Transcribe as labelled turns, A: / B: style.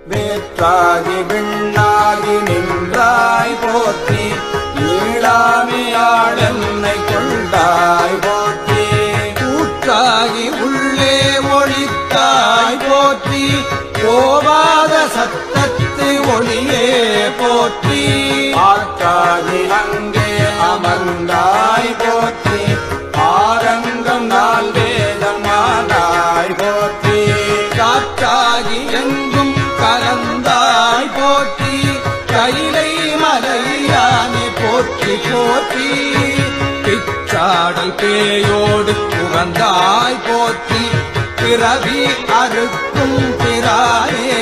A: வேற்றாகி விண்ணாகி நின்றாய் போற்றி ஈழாமியாள் என்னை கொண்டாய் போற்றி கூற்றாகி உள்ளே ஒளித்தாய் போற்றி கோவாத சத்தத்து ஒளியே போற்றி ஆற்றாகி அங்கே அமர்ந்தாய் போற்றி ஆரங்கம் நாள் வேதமானாய் போற்றி காற்றாகி எங்கும் கலந்தாய் போற்றி கைலை மலையானே போற்றி போற்றி பிச்சாடல் பேயோடு புகழ்ந்தாய் போற்றி பிறவி அறுக்கும் பிரானே